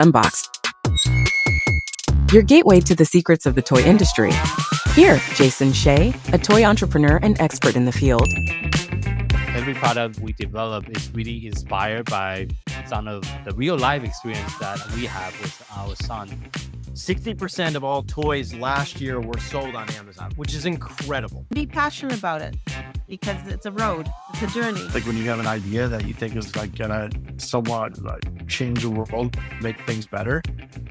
Unboxed, your gateway to the secrets of the toy industry. Here, Jason Shea, a toy entrepreneur and expert in the field. Every product we develop is really inspired by some of the real life experience that we have with our son. 60% of all toys last year were sold on Amazon, which is incredible. Be passionate about it because it's a road, it's a journey. Like when you have an idea that you think is like gonna somewhat like change the world, make things better,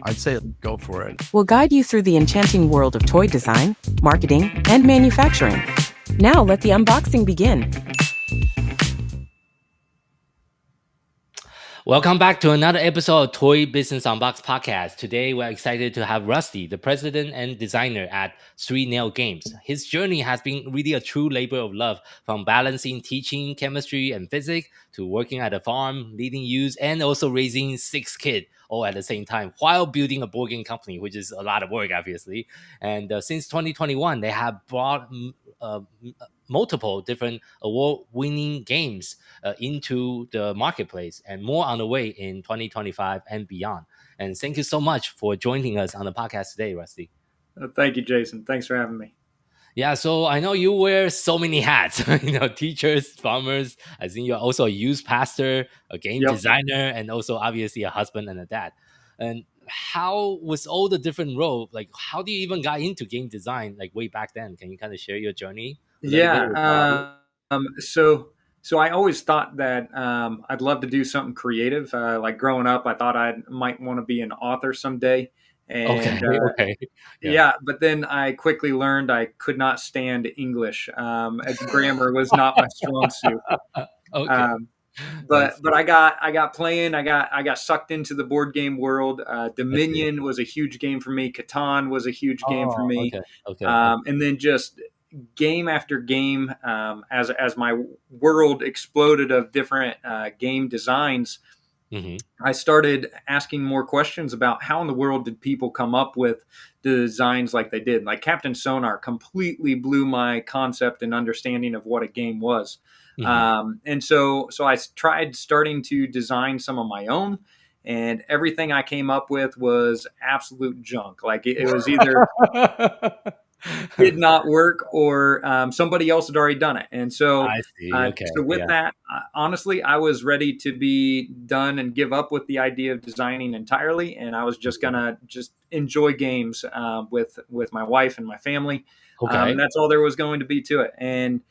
I'd say go for it. We'll guide you through the enchanting world of toy design, marketing, and manufacturing. Now let the unboxing begin. Welcome back to another episode of Toy Business Unboxed podcast. Today, we're excited to have Rusty, the president and designer at Three Nail Games. His journey has been really a true labor of love, from balancing teaching chemistry and physics to working at a farm, leading youth, and also raising 6 kids all at the same time while building a board game company, which is a lot of work, obviously. And since 2021, they have brought multiple different award-winning games into the marketplace, and more on the way in 2025 and beyond. And thank you so much for joining us on the podcast today, Rusty. Thank you, Jason. Thanks for having me. Yeah, so I know you wear so many hats, teachers, farmers. I think you're also a youth pastor, a game designer, and also obviously a husband and a dad. And how was all the different roles? Like, how do you even got into game design, like way back then? Can you kind of share your journey? Yeah. So I always thought that I'd love to do something creative. Like growing up, I thought I might want to be an author someday. And, okay. Yeah, but then I quickly learned I could not stand English. As grammar was not my strong suit. Okay. But I got playing. I got sucked into the board game world. Dominion was a huge game for me. Catan was a huge game for me. Okay. And then just game after game, as my world exploded of different game designs. Mm-hmm. I started asking more questions about how in the world did people come up with designs like they did. Like Captain Sonar completely blew my concept and understanding of what a game was. Mm-hmm. And so I tried starting to design some of my own, and everything I came up with was absolute junk. Like it was either did not work or somebody else had already done it. And so, I see. Okay. So with that, honestly, I was ready to be done and give up with the idea of designing entirely. And I was just gonna just enjoy games with my wife and my family. Okay. And that's all there was going to be to it. And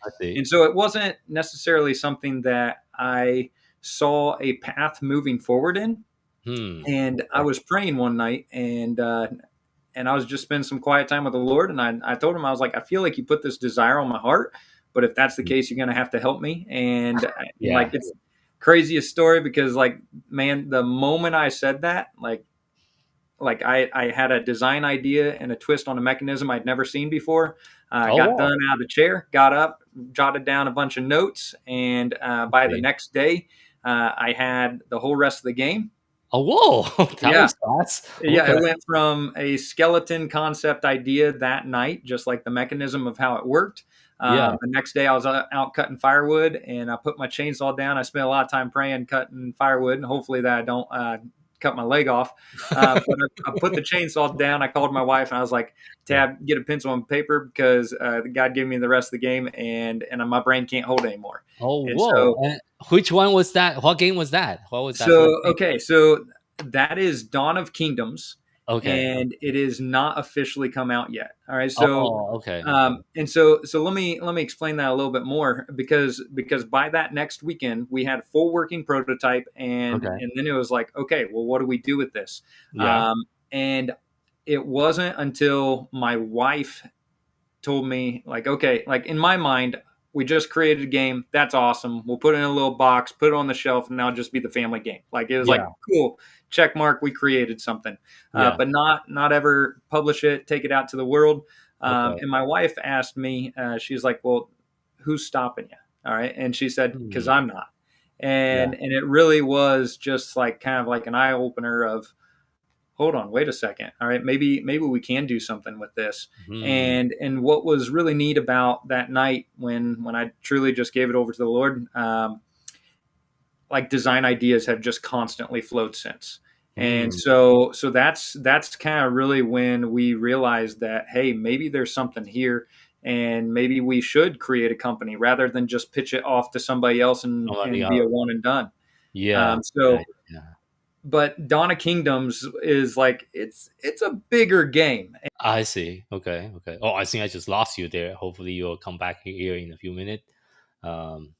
so it wasn't necessarily something that I saw a path moving forward in. And I was praying one night, and I was just spending some quiet time with the Lord. And I told him, I was like, I feel like you put this desire on my heart, but if that's the case, you're going to have to help me. And like, it's craziest story because like, man, the moment I said that, like I had a design idea and a twist on a mechanism I'd never seen before. Got done out of the chair, got up, jotted down a bunch of notes. And by the next day, I had the whole rest of the game. Oh, whoa. That was fast. Yeah, it went from a skeleton concept idea that night, just like the mechanism of how it worked. The next day I was out cutting firewood, and I put my chainsaw down. I spent a lot of time praying, cutting firewood, and hopefully that I don't cut my leg off. But I put the chainsaw down. I called my wife, and I was like, Tab, get a pencil and paper because God gave me the rest of the game, and my brain can't hold it anymore. Oh, and whoa. So, which one was that? What game was that? What was that? So that is Dawn of Kingdoms. Okay. And it is not officially come out yet. All right. So okay. And so let me explain that a little bit more because by that next weekend we had a full working prototype, and then it was like, okay, well, what do we do with this? Yeah. And it wasn't until my wife told me, like, okay, like in my mind, we just created a game. That's awesome. We'll put it in a little box, put it on the shelf, and now just be the family game. Like it was like, cool, check mark. We created something, but not ever publish it, take it out to the world. And my wife asked me, she's like, well, who's stopping you? All right. And she said, because I'm not. And it really was just like kind of like an eye opener of, hold on, wait a second. All right, maybe we can do something with this. Mm-hmm. And what was really neat about that night when I truly just gave it over to the Lord, like design ideas have just constantly flowed since. And so that's kind of really when we realized that, hey, maybe there's something here, and maybe we should create a company rather than just pitch it off to somebody else and Somebody be a else. one and done. Yeah. So, Yeah. but Dawn of Kingdoms is like it's a bigger game. I see. Okay. Okay. Oh, I think I just lost you there. Hopefully, you'll come back here in a few minutes. Um,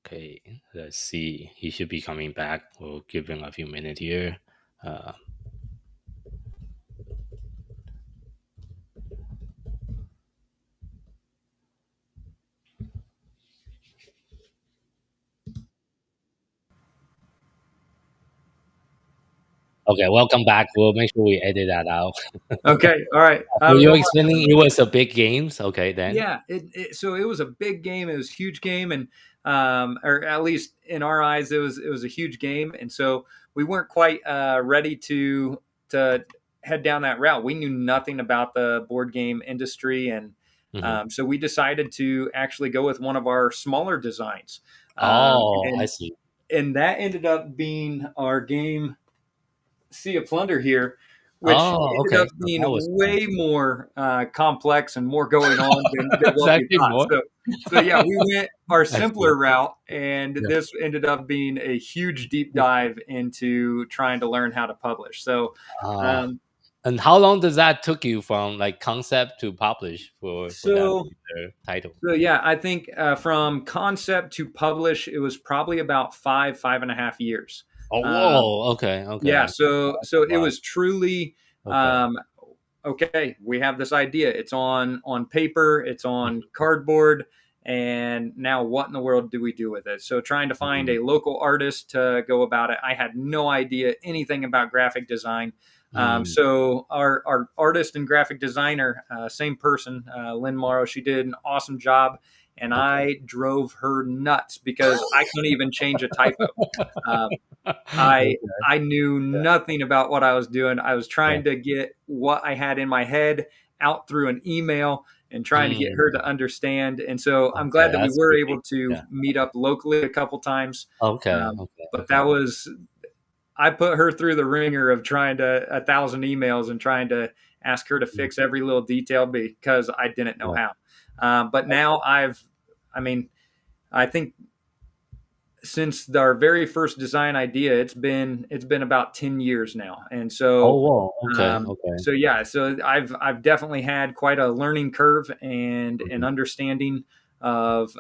okay. Let's see. He should be coming back. We'll give him a few minutes here. Uh, okay. Welcome back. We'll make sure we edit that out. Okay, all right. So you're explaining it was a big games. Okay, then. Yeah, so it was a big game. It was a huge game, and or at least in our eyes, it was a huge game, and so we weren't quite ready to head down that route. We knew nothing about the board game industry, and so we decided to actually go with one of our smaller designs. I see. And that ended up being our game, Sea of Plunder here, which ended up being way more complex and more going on than what we thought. So yeah, we went our simpler route, and this ended up being a huge deep dive into trying to learn how to publish. So, and how long does that took you from like concept to publish for that title? So yeah, I think from concept to publish, it was probably about 5.5 years. Oh, whoa. Okay. Yeah. So it was truly, okay, we have this idea. It's on paper, it's on cardboard, and now what in the world do we do with it? So trying to find a local artist to go about it. I had no idea anything about graphic design. So our artist and graphic designer, same person, Lynn Morrow, she did an awesome job. And I drove her nuts because I couldn't even change a typo. I knew nothing about what I was doing. I was trying to get what I had in my head out through an email and trying to get her to understand. And so I'm glad that we were able to meet up locally a couple times. But that was, I put her through the ringer of trying to 1,000 emails and trying to ask her to fix every little detail because I didn't know how. But now I think since our very first design idea, it's been about 10 years now. And so, so yeah, so I've definitely had quite a learning curve and an understanding of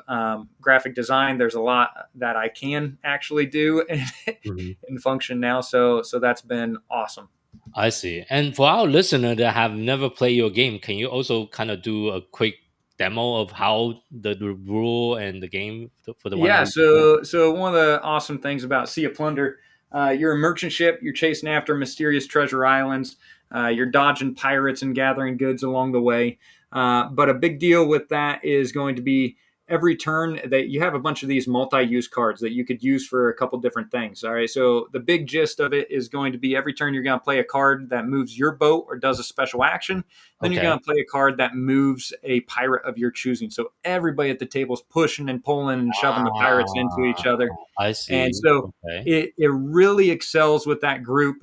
graphic design. There's a lot that I can actually do and function now. So that's been awesome. I see. And for our listener that have never played your game, can you also kind of do a quick demo of how the rule and the game for the one? Yeah. So one of the awesome things about Sea of Plunder, you're a merchant ship. You're chasing after mysterious treasure islands. You're dodging pirates and gathering goods along the way. But a big deal with that is going to be every turn that you have a bunch of these multi-use cards that you could use for a couple different things. All right. So the big gist of it is going to be every turn you're going to play a card that moves your boat or does a special action. Then you're going to play a card that moves a pirate of your choosing. So everybody at the table is pushing and pulling and shoving the pirates into each other. I see. And so it really excels with that group.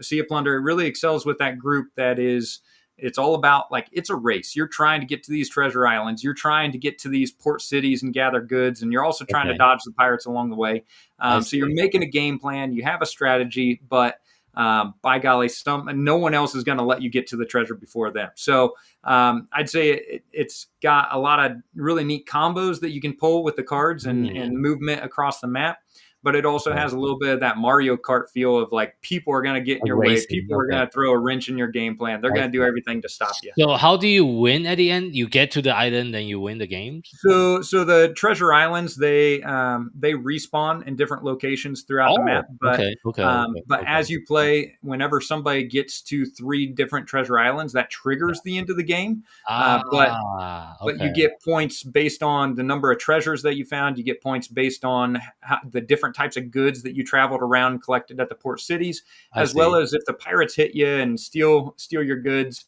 Sea of Plunder, it really excels with that group that is, it's all about like, it's a race. You're trying to get to these treasure islands. You're trying to get to these port cities and gather goods. And you're also trying to dodge the pirates along the way. So you're making a game plan. You have a strategy, but by golly, no one else is going to let you get to the treasure before them. So I'd say it's got a lot of really neat combos that you can pull with the cards and movement across the map. But it also has a little bit of that Mario Kart feel of like people are going to get in your way. People are going to throw a wrench in your game plan. They're going to do everything to stop you. So how do you win at the end? You get to the island and you win the games? So the treasure islands, they respawn in different locations throughout the map. But as you play, whenever somebody gets to 3 different treasure islands, that triggers the end of the game. But you get points based on the number of treasures that you found. You get points based on the different types of goods that you traveled around and collected at the port cities, as well as if the pirates hit you and steal your goods,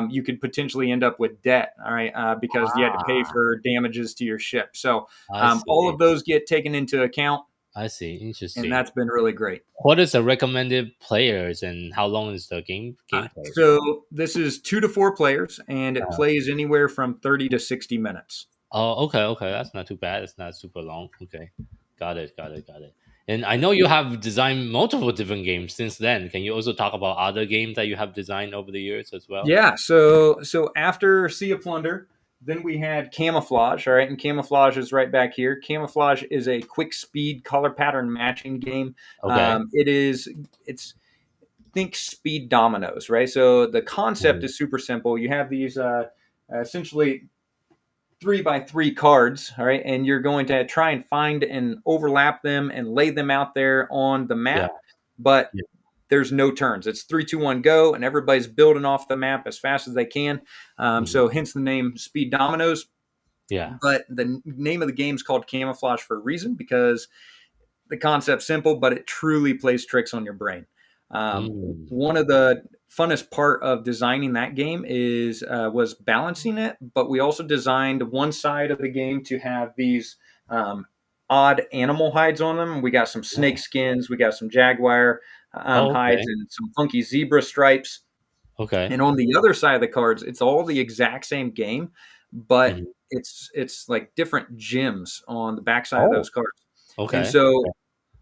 you could potentially end up with debt. All right. Because you had to pay for damages to your ship. So all of those get taken into account. I see. and Interesting. that's been really great. What is the recommended players and how long is the gameplay? So this is 2 to 4 players, and it Uh, plays anywhere from 30 to 60 minutes. oh, okay, okay. That's not too bad. It's not super long. Okay. Got it, got it, got it. And I know you have designed multiple different games since then. Can you also talk about other games that you have designed over the years as well? Yeah. So after Sea of Plunder, then we had Camouflage. All right, and Camouflage is right back here. Camouflage is a quick speed color pattern matching game. Okay. It's think speed dominoes, right? So the concept Mhm. is super simple. You have these essentially 3 by 3 cards, all right, and you're going to try and find and overlap them and lay them out there on the Yeah. map, but Yeah. there's no turns. It's 3, 2, 1, go, and everybody's building off the map as fast as they can. Mhm. So hence the name Speed Dominoes. Yeah. But the name of the game is called Camouflage for a reason, because the concept's simple, but it truly plays tricks on your brain. Mm. One of the funnest part of designing that game was balancing it, but we also designed one side of the game to have these odd animal hides on them. We got some snake skins, we got some jaguar Oh, hides, okay. and some funky zebra stripes. Okay. And on the other side of the cards, it's all the exact same game, but Mhm. it's like different gems on the backside of Oh, those cards. And okay. so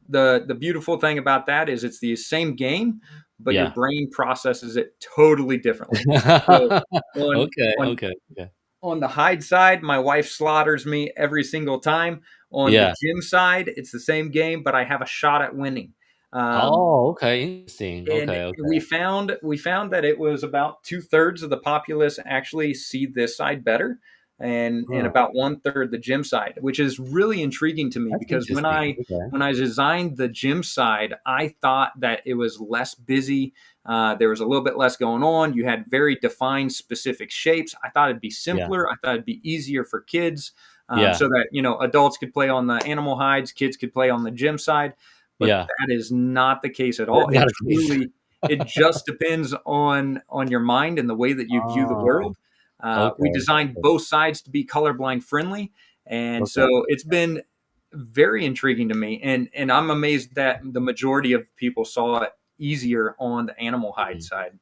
the beautiful thing about that is it's the same game, but your Yeah. brain processes it totally differently. So on Okay, on okay, okay. on the hide side, my wife slaughters me every single time. On the Yeah. gym side, it's the same game, but I have a shot at winning. Um, Oh, okay, interesting. and Okay, okay. we found that it was about 2/3 of the populace actually see this side better, and Huh, about 1/3 the gym side, which is really intriguing to me, that's because when interesting. I Okay. when I designed the gym side, I thought that it was less busy. There was a little bit less going on. You had very defined, specific shapes. I thought it'd be Yeah. simpler. I thought it'd be easier for kids, Yeah. so that adults could play on the animal hides, kids could play on the gym side. But Yeah. that is not the case at all. Not a case. It just depends on your mind and the way that you view the Oh, world. We okay. designed both sides to be colorblind friendly, and Okay. so it's been very intriguing to me. And I'm amazed that the majority of people saw it easier on the animal hide Mhm. side.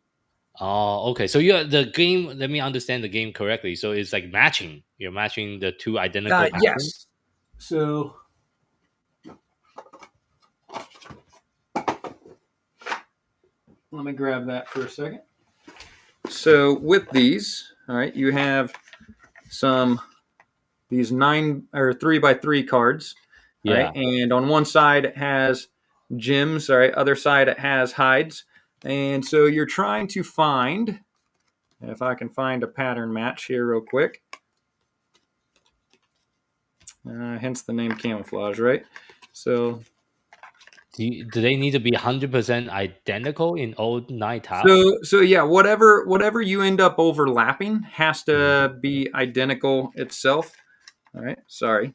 Oh, okay. So you're the game, let me understand the game correctly. So it's like matching. You're matching the two identical patterns? Yes. So let me grab that for a second. So with these, all right, you have these 3 by 3 cards, all right, Yeah. and on one side it has gems, all right, other side it has hides, and so you're trying to find, if I can find a pattern match here real quick, hence the name Camouflage, right? So Do they need to be 100% identical in all 9 tiles? so yeah, whatever you end up overlapping has Mhm. to be identical itself. All right, sorry.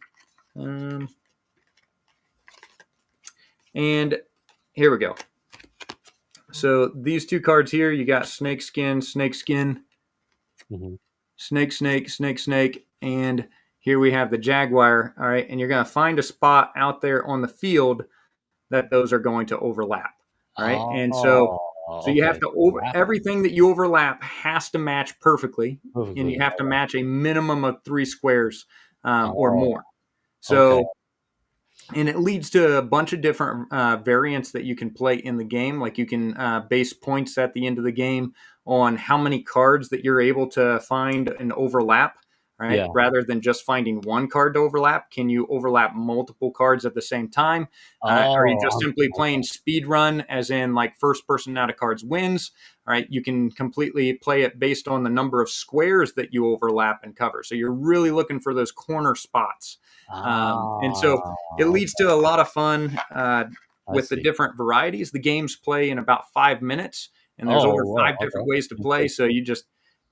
And here we go. So these 2 cards here, you got snake skin, Mhm. snake, snake, snake, snake, and here we have the jaguar. All right, and you're going to find a spot out there on the field that those are going to overlap. All right, and so Oh, you have okay. to Overlap everything that you overlap has to match perfectly, and you perfectly. have to match a minimum of 3 squares or Oh, more. okay. So and it leads to a bunch of different variants that you can play in the game. Like you can base points at the end of the game on how many cards that you're able to find and overlap, right? Yeah. Rather than just finding one card to overlap, can you overlap multiple cards at the same time? Are you just Oh, simply playing speed run, as in like first person out of cards wins? Right, you can completely play it based on the number of squares that you overlap and cover. So you're really looking for those corner spots. And so it leads okay. to a lot of fun I with the see. different varieties. The games play in about 5 minutes, and there's Oh, over wow. 5 different Okay. ways to play. So Interesting. you just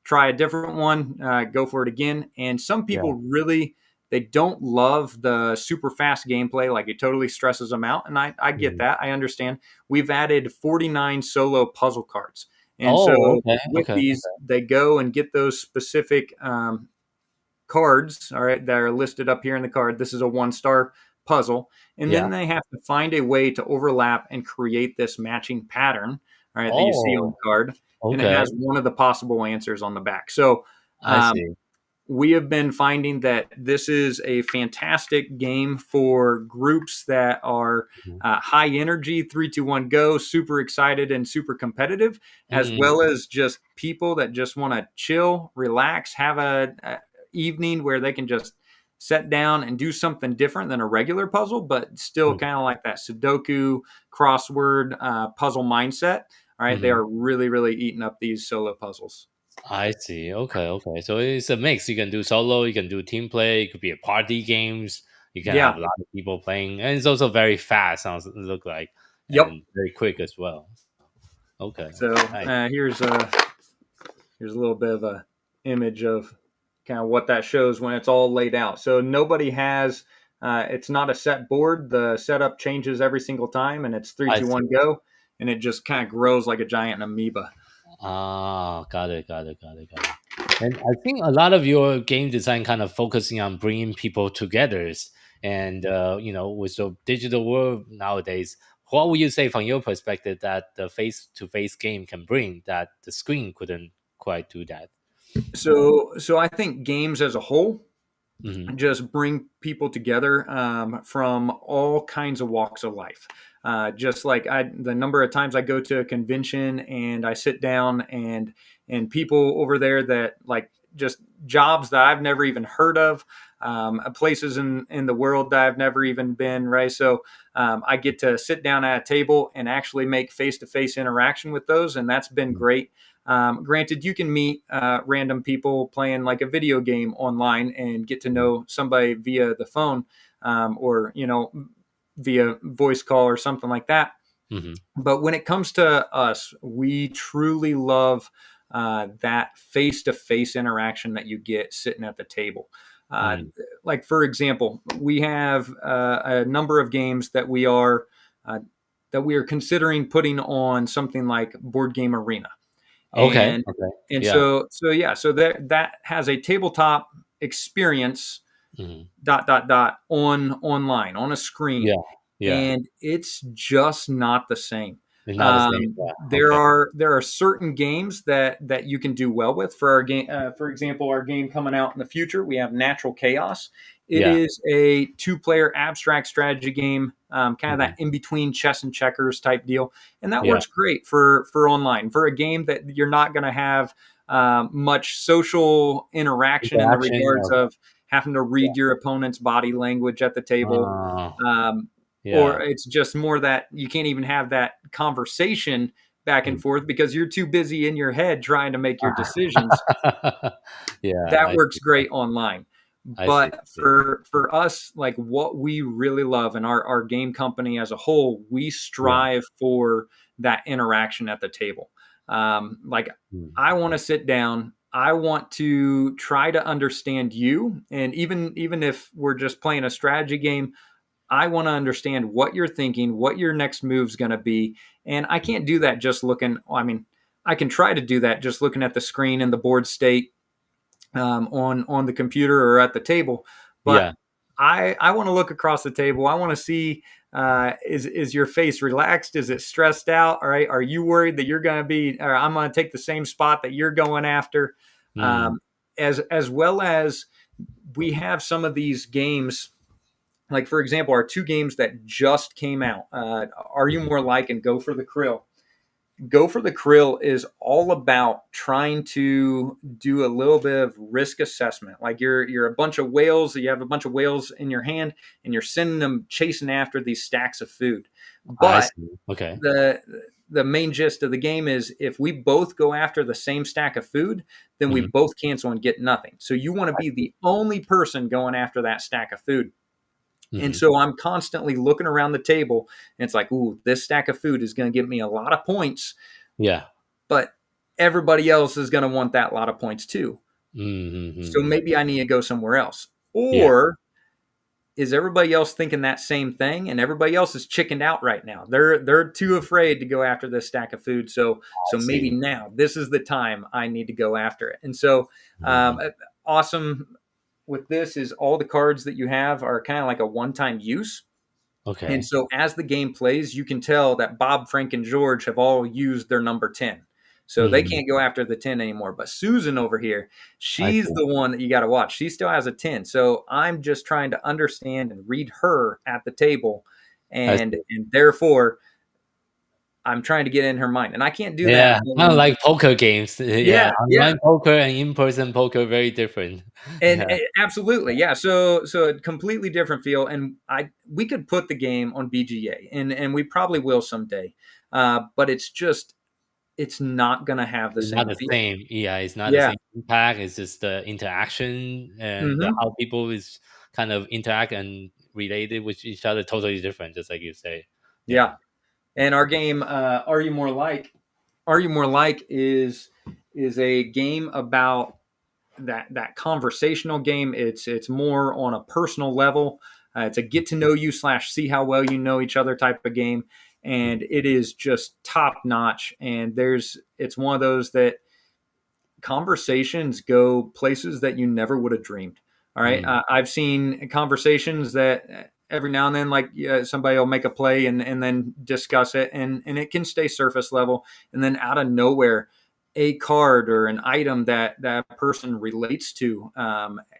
try a different one, go for it again. And some Yeah. people really they don't love the super fast gameplay, like it totally stresses them out. And I get Mhm. that. I understand. We've added 49 solo puzzle cards. And Oh, so okay. with Okay. these, they go and get those specific cards, all right, that are listed up here in the card. This is a 1-star puzzle, and Yeah. then they have to find a way to overlap and create this matching pattern, all right, that you see on Oh, the card, and it okay. has one of the possible answers on the back. So I um, see. we have been finding that this is a fantastic game for groups that are Mhm. high energy, 3, 2, 1, go, super excited and super competitive, as Mm, well as just people that just want to chill, relax, have a evening where they can just sit down and do something different than a regular puzzle, but still mm, kind of like that Sudoku crossword puzzle mindset. All right, they mhm. are really, really eating up these solo puzzles. I see. Okay, okay. So it's a mix. You can do solo, you can do team play, it could be a party games. You can Yeah. have a lot of people playing, and it's also very fast. Sounds look like, Yep. and very quick as well. Okay, So nice. here's a little bit of a image of kind of what that shows when it's all laid out. So nobody has. It's not a set board. The setup changes every single time, and it's three, I two, see. one, go, and it just kind of grows like a giant amoeba. Ah, got it, got it, got it, got it. And I think a lot of your game design kind of focusing on bringing people together, and with the digital world nowadays, what would you say from your perspective that the face-to-face game can bring that the screen couldn't quite do that? So I think games as a whole Hmm. just bring people together from all kinds of walks of life. Just like the number of times I go to a convention and I sit down and people over there that like just jobs that I've never even heard of, places in the world that I've never even been. Right, so I get to sit down at a table and actually make face to face interaction with those, and that's been great. Granted, you can meet random people playing like a video game online and get to know somebody via the phone or via voice call or something like that. Hmm. But when it comes to us, we truly love that face to face interaction that you get sitting at the table. Uh, Mm. like, for example, we have a number of games uh, that we are considering putting on something like Board Game Arena, Okay, and okay, and yeah. so that has a tabletop experience Hmm. online on a screen, Yeah, yeah. and it's just not the same. It's not the same. Yeah. Okay. There are certain games that you can do well with. For our game, for example, our game coming out in the future, we have Natural Chaos. It Yeah. is a two-player abstract strategy game, kind of that Hmm. in between chess and checkers type deal, and that Yeah. works great for online. For a game that you're not going to have much social interaction in the Interaction. regards of having to Yeah. read your opponent's body language at the table. Um, or Yeah. it's just more that you can't even have that conversation back and Mm. forth because you're too busy in your head trying to make your decisions. Yeah, That I works see. great online. I see. But I see. for us, like what we really love and our game company as a whole, we Yeah. strive for that interaction at the table. Like Mm. I want to sit down. I want to try to understand you. And even if we're just playing a strategy game, I want to understand what you're thinking, what your next move's going to be. And I can't do that just looking. I mean, I can try to do that just looking at the screen and the board state on the computer or at the table. But Yeah. I want to look across the table. I want to see is your face relaxed? Is it stressed out? All right. Are you worried that you're going to be? Or I'm going to take the same spot that you're going after. Mm. As well as we have some of these games like for example, our two games that just came out, Are You Mhm. More Like and Go for the Krill. Go for the Krill is all about trying to do a little bit of risk assessment. Like you're a bunch of whales, you have a bunch of whales in your hand, and you're sending them chasing after these stacks of food. I But see. Okay. the the main gist of the game is if we both go after the same stack of food, then we Mhm. both cancel and get nothing. So you want to I be see. the only person going after that stack of food. And Mhm. so I'm constantly looking around the table and it's like, ooh, this stack of food is going to give me a lot of points, Yeah. but everybody else is going to want that lot of points too. So Mhm. maybe I need to go somewhere else. Yeah. Or is everybody else thinking that same thing and everybody else is chickened out right now? They're too afraid to go after this stack of food. So I maybe see. now this is the time I need to go after it. And so Mhm. awesome with this is all the cards that you have are kind of like a one-time use. Okay. And so as the game plays, you can tell that Bob, Frank, and George have all used their number 10. So they can't go after the 10 anymore. But Susan over here, she's see. the one that you got to watch. She still has a 10. So I'm just trying to understand and read her at the table. And therefore, I'm trying to get in her mind. And I can't do Yeah, that. kind of like poker games. Yeah, Yeah. online poker and in-person poker very different. And, Yeah. and absolutely, yeah. So a completely different feel, and we could put the game on BGA, and we probably will someday, but it's not going to have the It's same not the feel. same. Yeah, it's not the Yeah. same impact. It's just the interaction and Mhm. how people is kind of interact and related with each other totally different, just like you say. Yeah. And our game, Are You More Like? Are You More Like is a game about that conversational game. It's more on a personal level. It's a get to know you / see how well you know each other type of game, and it is just top notch. And it's one of those that conversations go places that you never would have dreamed. All right, I've seen conversations that every now and then, like somebody will make a play and then discuss it, and it can stay surface level, and then out of nowhere, a card or an item that person relates to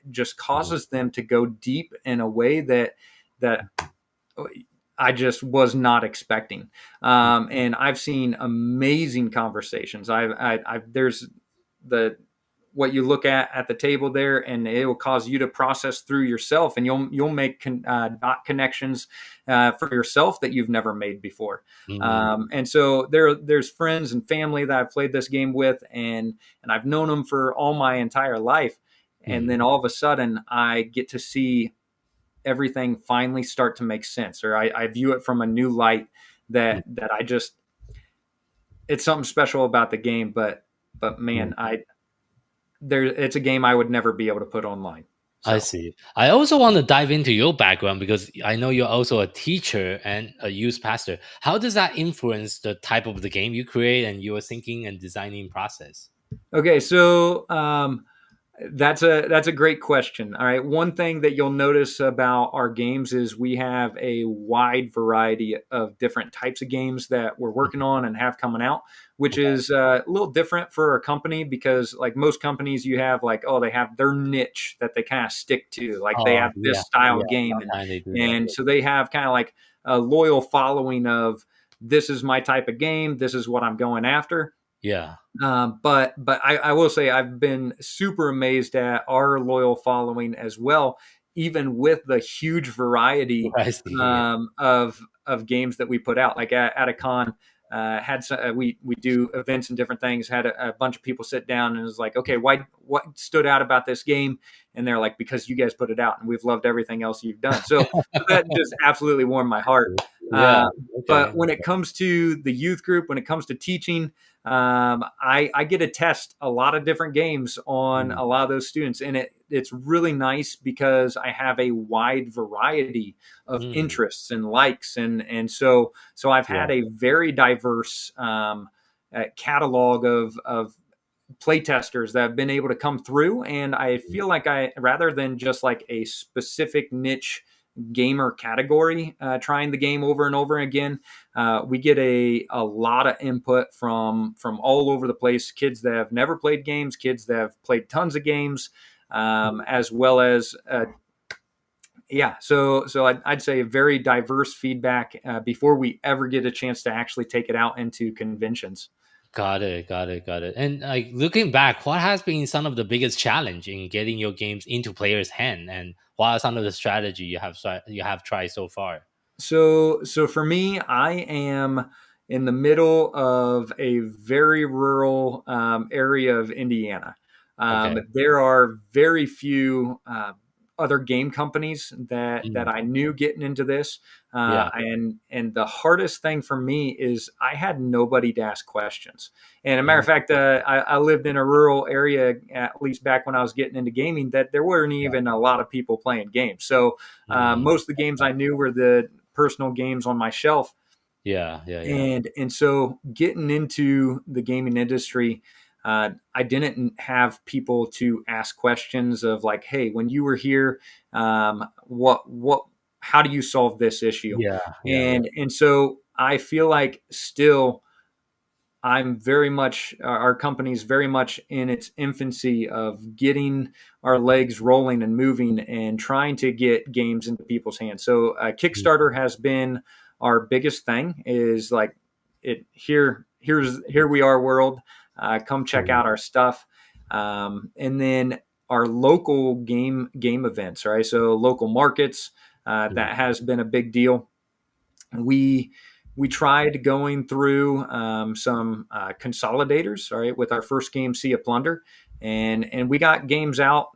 just causes them to go deep in a way that I just was not expecting. And I've seen amazing conversations. There's the what you look at the table there, and it will cause you to process through yourself, and you'll make dot connections for yourself that you've never made before. And so there's friends and family that I've played this game with, and I've known them for all my entire life, and then all of a sudden I get to see everything finally start to make sense, or I view it from a new light that I just, it's something special about the game. But man, it's a game I would never be able to put online. So. I see. I also want to dive into your background because I know you're also a teacher and a youth pastor. How does that influence the type of the game you create and your thinking and designing process? Okay, so that's a great question. All right, one thing that you'll notice about our games is we have a wide variety of different types of games that we're working on and have coming out, which is a little different for our company because, like most companies, you have they have their niche that they kind of stick to, like they have this style game, and so they have kind of like a loyal following of this is my type of game, this is what I'm going after. Yeah. But I will say I've been super amazed at our loyal following as well, even with the huge variety of games that we put out. Like at a con, we do events and different things. Had a bunch of people sit down and was like, okay, what stood out about this game? And they're like, because you guys put it out, and we've loved everything else you've done. So that just absolutely warmed my heart. But when it comes to the youth group, when it comes to teaching, I get to test a lot of different games on a lot of those students, and it's really nice because I have a wide variety of interests and likes, and so I've had a very diverse catalog of playtesters that have been able to come through, and I feel like rather than just like a specific niche gamer category trying the game over and over again, we get a lot of input from all over the place, kids that have never played games, kids that have played tons of games, as well as so I'd say a very diverse feedback before we ever get a chance to actually take it out into conventions. Got it. And like looking back, what has been some of the biggest challenge in getting your games into players' hand, and what are some of the strategy you have tried so far? So for me, I am in the middle of a very rural area of Indiana. There are very few other game companies that I knew getting into this. And the hardest thing for me is I had nobody to ask questions. And a matter of fact, I lived in a rural area, at least back when I was getting into gaming, that there weren't even a lot of people playing games. So most of the games I knew were the personal games on my shelf. And so getting into the gaming industry, I didn't have people to ask questions of like, hey, when you were here, what how do you solve this issue? Yeah, yeah, yeah. And so I feel like still I'm very much our company's very much in its infancy of getting our legs rolling and moving and trying to get games into people's hands. So Mm, Kickstarter has been our biggest thing. Is like here we are, world. Come check mm, out our stuff, and then our local game events. Right, so local markets, mm, that has been a big deal. We we tried going through some consolidators, all right, with our first game, Sea of Plunder, and we got games out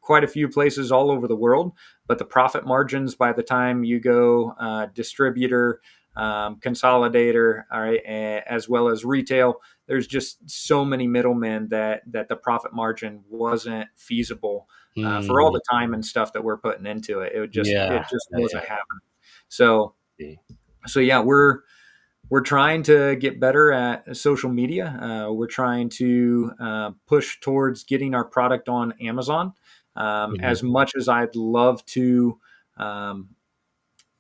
quite a few places all over the world. But the profit margins by the time you go distributor, consolidator, all right, as well as retail, there's just so many middlemen that the profit margin wasn't feasible for all mm. the time and stuff that we're putting into it. Yeah, It just yeah, yeah. wasn't happening. So See. so yeah, we're trying to get better at social media. We're trying to push towards getting our product on Amazon. Mhm. As much as um,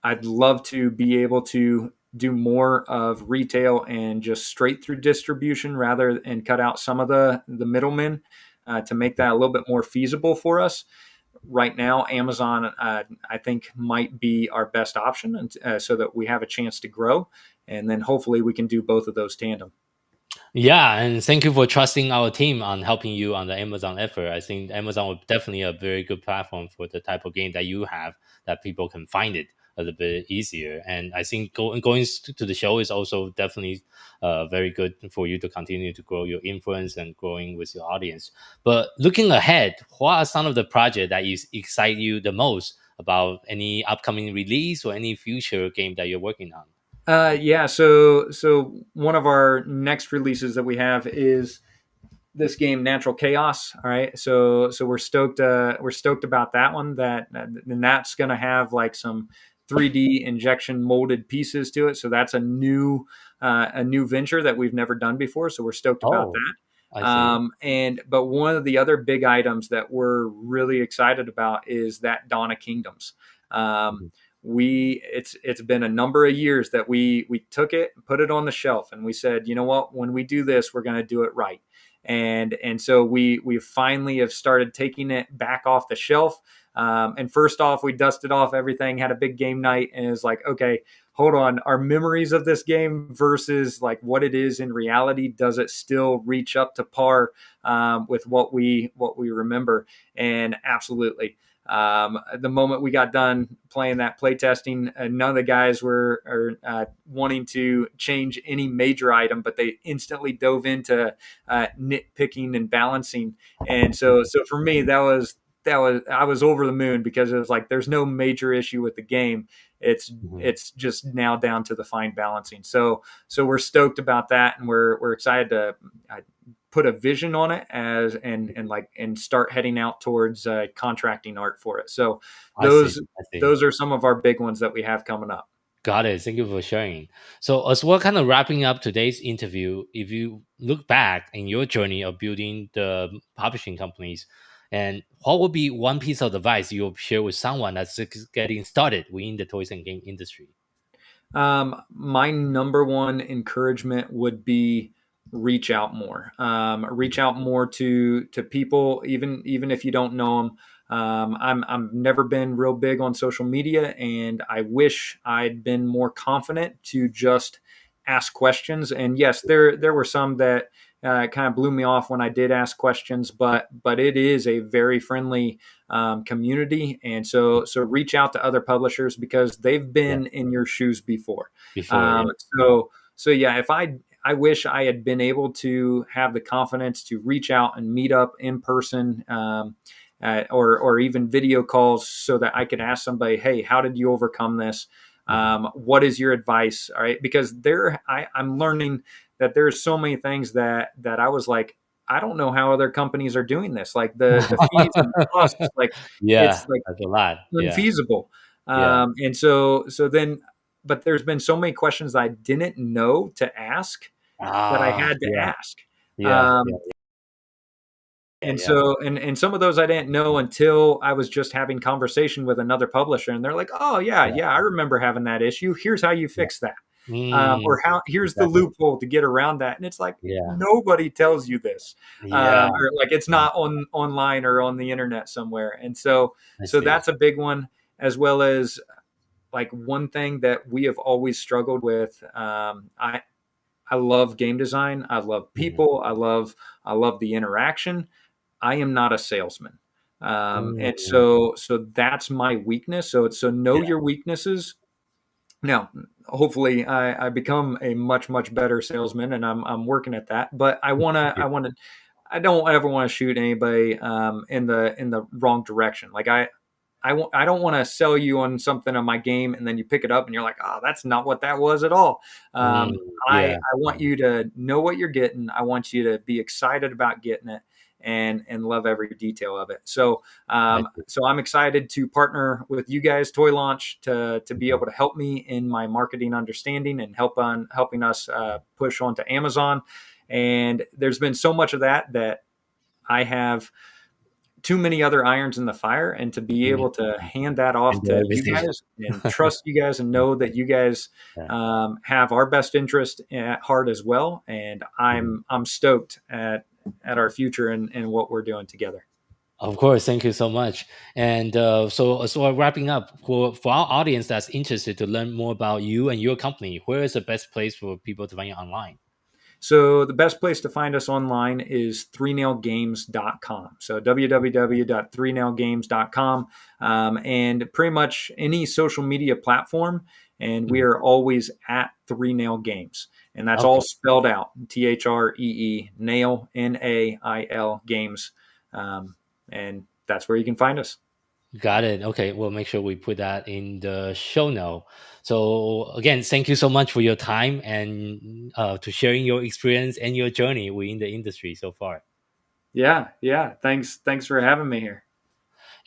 I'd love to be able to do more of retail and just straight through distribution rather and cut out some of the middlemen to make that a little bit more feasible for us. Right now, Amazon, I think, might be our best option, and, so that we have a chance to grow, and then hopefully we can do both of those tandem. Yeah, and thank you for trusting our team on helping you on the Amazon effort. I think Amazon will definitely a very good platform for the type of game that you have, that people can find it a little bit easier. And I think going to the show is also definitely very good for you to continue to grow your influence and growing with your audience. But looking ahead, what are some of the projects that excite you the most about any upcoming release or any future game that you're working on? Yeah, so one of our next releases that we have is this game, Natural Chaos. All right, so we're stoked about that one. And that's gonna have like some 3D injection molded pieces to it. So that's a new venture that we've never done before. So we're stoked about Oh, that. I see. And but one of the other big items that we're really excited about is that Dawn of Kingdoms. Um, Mhm. it's been a number of years that we took it, put it on the shelf, and we said, you know what, when we do this, we're going to do it right. And so we finally have started taking it back off the shelf. And first off, we dusted off everything, had a big game night, and it's like, okay, hold on, our memories of this game versus like what it is in reality, does it still reach up to par with what we remember? And absolutely. The moment we got done playing that playtesting, none of the guys were wanting to change any major item, but they instantly dove into nitpicking and balancing. And so for me, that was I was over the moon, because it was like there's no major issue with the game. It's Mhm. it's just now down to the fine balancing. So we're stoked about that, and we're excited to put a vision on it as and start heading out towards contracting art for it. So I see. those I see. those are some of our big ones that we have coming up. Got it. Thank you for sharing. So, as we're kind of wrapping up today's interview, if you look back in your journey of building the publishing companies, and what would be one piece of advice you'll share with someone that's just getting started within the toys and game industry? My number one encouragement would be reach out more. Reach out more to people, even if you don't know them. I'm never been real big on social media, and I wish I'd been more confident to just ask questions. And yes, there were some that kind of blew me off when I did ask questions, but it is a very friendly community, and so reach out to other publishers because they've Yeah, been in your shoes before. before, yeah. So yeah, if I wish I had been able to have the confidence to reach out and meet up in person, or even video calls, so that I could ask somebody, hey, how did you overcome this? Mhm. What is your advice? All right, because I'm learning that there's so many things that I was like, I don't know how other companies are doing this. Like the fees and costs, like Yeah, it's like that's a lot. Yeah, unfeasible. yeah. And so then, but there's been so many questions I didn't know to ask that I Ah, had to yeah, ask. Yeah. And so, and some of those I didn't know until I was just having conversation with another publisher, and they're like, "Oh yeah, I remember having that issue. Here's how you fix that, Mm, or how here's the exactly. loophole to get around that." And it's like Yeah. nobody tells you this, Yeah. or like it's not online or on the internet somewhere. And so, I so see. that's a big one, as well as like one thing that we have always struggled with. I love game design. I love Mhm. people. I love the interaction. I am not a salesman. And Mm, so that's my weakness. So know yeah. your weaknesses. Now, hopefully I become a much better salesman, and I'm working at that. But I don't ever want to shoot anybody in the wrong direction. Like I don't want to sell you on something on my game and then you pick it up and you're like, oh, that's not what that was at all. Mm, I yeah. want you to know what you're getting. I want you to be excited about getting it and love every detail of it. So I see. so I'm excited to partner with you guys, Toy Launch, to be able to help me in my marketing understanding and helping us push onto Amazon. And there's been so much of that I have too many other irons in the fire, and to be Mhm. able to hand that off Enjoy to you listening. guys and trust you guys and know that you guys Yeah. have our best interest at heart as well. And Mhm. I'm stoked at our future and what we're doing together. Of course, thank you so much. And so wrapping up for our audience that's interested to learn more about you and your company, where is the best place for people to find you online? So the best place to find us online is 3nailgames.com. So www.3nailgames.com, and pretty much any social media platform. And we Mhm. are always at 3nailgames. And that's all Okay, spelled out, THREE, nail, NAIL, games. And that's where you can find us. got it. Okay, we'll make sure we put that in the show note. So again, thank you so much for your time and to sharing your experience and your journey within the industry so far. Yeah. Thanks for having me here.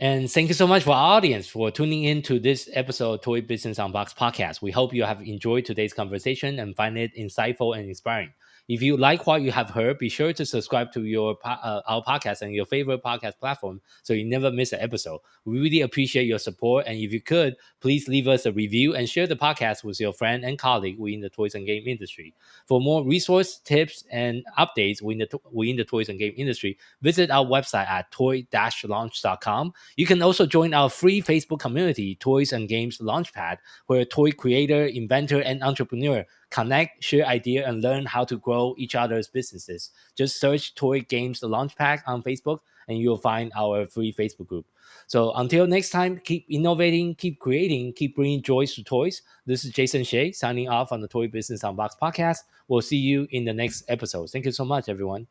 And thank you so much for our audience for tuning in to this episode of Toy Business Unboxed podcast. We hope you have enjoyed today's conversation and find it insightful and inspiring. If you like what you have heard, be sure to subscribe to our podcast and your favorite podcast platform so you never miss an episode. We really appreciate your support. And if you could, please leave us a review and share the podcast with your friend and colleague within the toys and game industry. For more resource tips and updates within the toys and game industry, visit our website at toy-launch.com. You can also join our free Facebook community, Toys and Games Launchpad, where toy creator, inventor, and entrepreneur connect, share ideas, and learn how to grow each other's businesses. Just search Toy Games Launchpad on Facebook, and you'll find our free Facebook group. So until next time, keep innovating, keep creating, keep bringing joy to toys. This is Jason Shea signing off on the Toy Business Unboxed podcast. We'll see you in the next episode. Thank you so much, everyone.